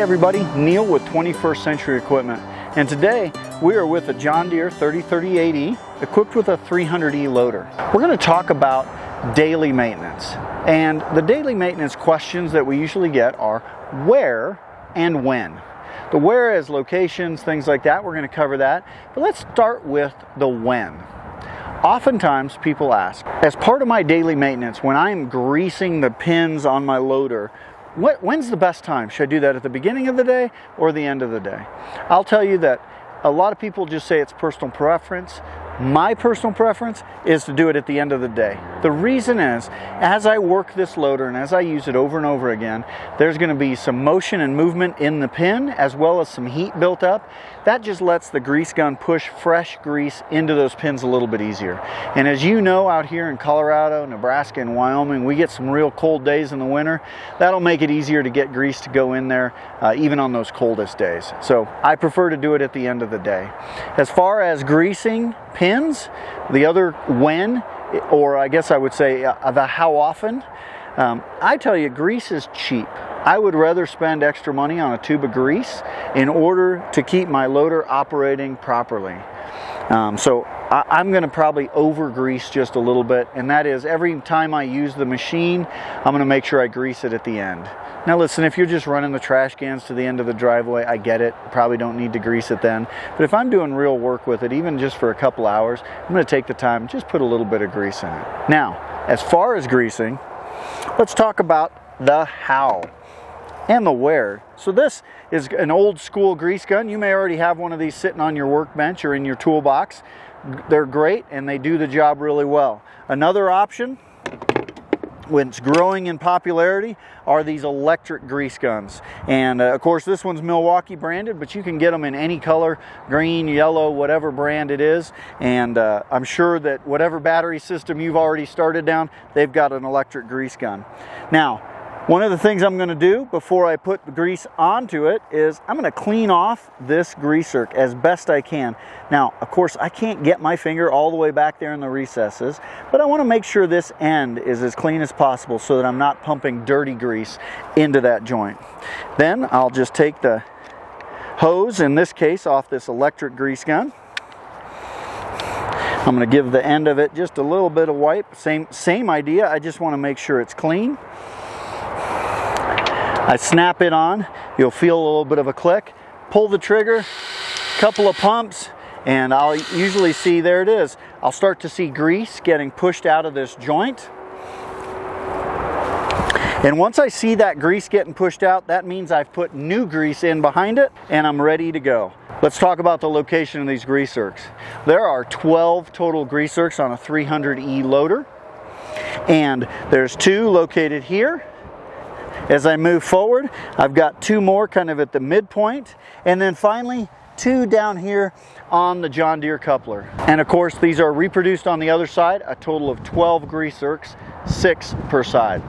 everybody, Neil with 21st Century Equipment, and today we are with a John Deere 3038E equipped with a 300E loader. We're going to talk about daily maintenance, and the daily maintenance questions that we usually get are where and when. The where is locations, things like that. We're going to cover that, but let's start with the when. Oftentimes people ask, as part of my daily maintenance, when I'm greasing the pins on my loader, when's the best time? Should I do that at the beginning of the day or the end of the day? I'll tell you that a lot of people just say it's personal preference. My personal preference is to do it at the end of the day. The reason is, as I work this loader and as I use it over and over again, there's going to be some motion and movement in the pin as well as some heat built up. That just lets the grease gun push fresh grease into those pins a little bit easier. And as you know, out here in Colorado, Nebraska, and Wyoming, we get some real cold days in the winter. That'll make it easier to get grease to go in there even on those coldest days. So I prefer to do it at the end of the day. As far as greasing pins, the other when, or I guess I would say the how often, I tell you, grease is cheap. I would rather spend extra money on a tube of grease in order to keep my loader operating properly. So I'm going to probably over grease just a little bit, and that is every time I use the machine, I'm going to make sure I grease it at the end. Now listen, if you're just running the trash cans to the end of the driveway, I get it. Probably don't need to grease it then. But if I'm doing real work with it, even just for a couple hours, I'm going to take the time and just put a little bit of grease in it. Now, as far as greasing, let's talk about the how and the where. So this is an old school grease gun. You may already have one of these sitting on your workbench or in your toolbox. They're great and they do the job really well. Another option, when it's growing in popularity, are these electric grease guns. And of course this one's Milwaukee branded, but you can get them in any color, green, yellow, whatever brand it is. And I'm sure that whatever battery system you've already started down, they've got an electric grease gun. Now, one of the things I'm going to do before I put the grease onto it is I'm going to clean off this grease zerk as best I can. Now, of course, I can't get my finger all the way back there in the recesses, but I want to make sure this end is as clean as possible so that I'm not pumping dirty grease into that joint. Then I'll just take the hose, in this case, off this electric grease gun. I'm going to give the end of it just a little bit of wipe. Same idea. I just want to make sure it's clean. I snap it on, you'll feel a little bit of a click, pull the trigger, couple of pumps, and I'll usually see, there it is. I'll start to see grease getting pushed out of this joint. And once I see that grease getting pushed out, that means I've put new grease in behind it and I'm ready to go. Let's talk about the location of these grease zerks. There are 12 total grease zerks on a 300E loader, and there's 2 located here. As I move forward, I've got 2 more kind of at the midpoint, and then finally 2 down here on the John Deere coupler. And of course, these are reproduced on the other side, a total of 12 grease zerks, 6 per side.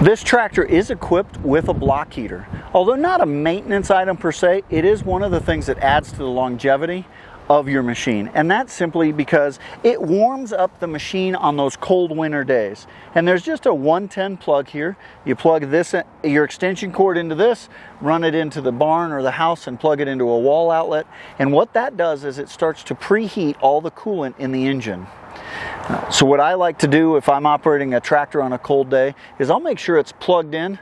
This tractor is equipped with a block heater. Although not a maintenance item per se, it is one of the things that adds to the longevity of your machine, and that's simply because it warms up the machine on those cold winter days. And there's just a 110 plug here. You plug this, your extension cord into this, run it into the barn or the house and plug it into a wall outlet, and what that does is it starts to preheat all the coolant in the engine. So what I like to do if I'm operating a tractor on a cold day is I'll make sure it's plugged in,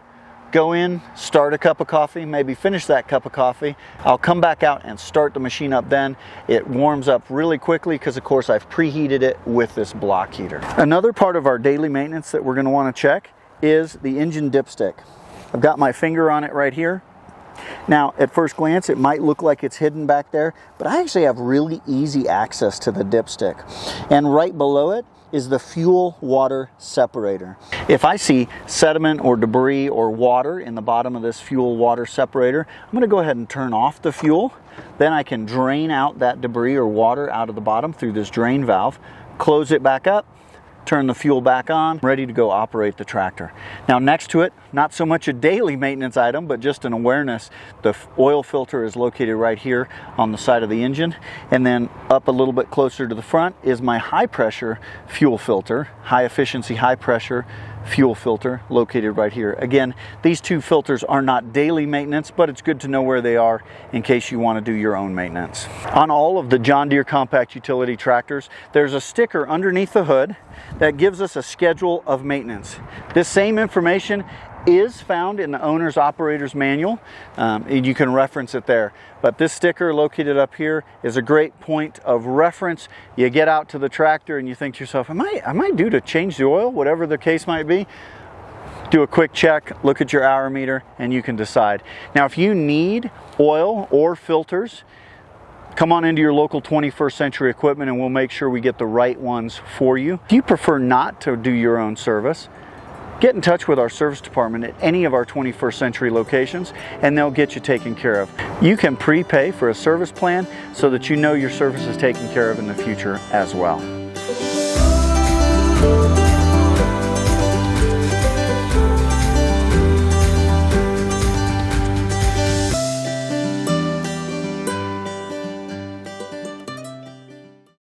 go in, start a cup of coffee, maybe finish that cup of coffee. I'll come back out and start the machine up then. It warms up really quickly because of course I've preheated it with this block heater. Another part of our daily maintenance that we're going to want to check is the engine dipstick. I've got my finger on it right here. Now at first glance it might look like it's hidden back there, but I actually have really easy access to the dipstick. And right below it is the fuel water separator. If I see sediment or debris or water in the bottom of this fuel water separator, I'm going to go ahead and turn off the fuel. Then I can drain out that debris or water out of the bottom through this drain valve, close it back up, turn the fuel back on, ready to go operate the tractor. Now next to it, not so much a daily maintenance item, but just an awareness, the oil filter is located right here on the side of the engine, and then up a little bit closer to the front is my high pressure fuel filter, high efficiency, high pressure fuel filter located right here. Again, these two filters are not daily maintenance, but it's good to know where they are in case you want to do your own maintenance. On all of the John Deere compact utility tractors, there's a sticker underneath the hood that gives us a schedule of maintenance. This same information is found in the owner's operator's manual, and you can reference it there. But this sticker located up here is a great point of reference. You get out to the tractor and you think to yourself, am I due to change the oil, whatever the case might be? Do a quick check, look at your hour meter, and you can decide. Now, if you need oil or filters, come on into your local 21st Century Equipment and we'll make sure we get the right ones for you. If you prefer not to do your own service, get in touch with our service department at any of our 21st Century locations and they'll get you taken care of. You can prepay for a service plan so that you know your service is taken care of in the future as well.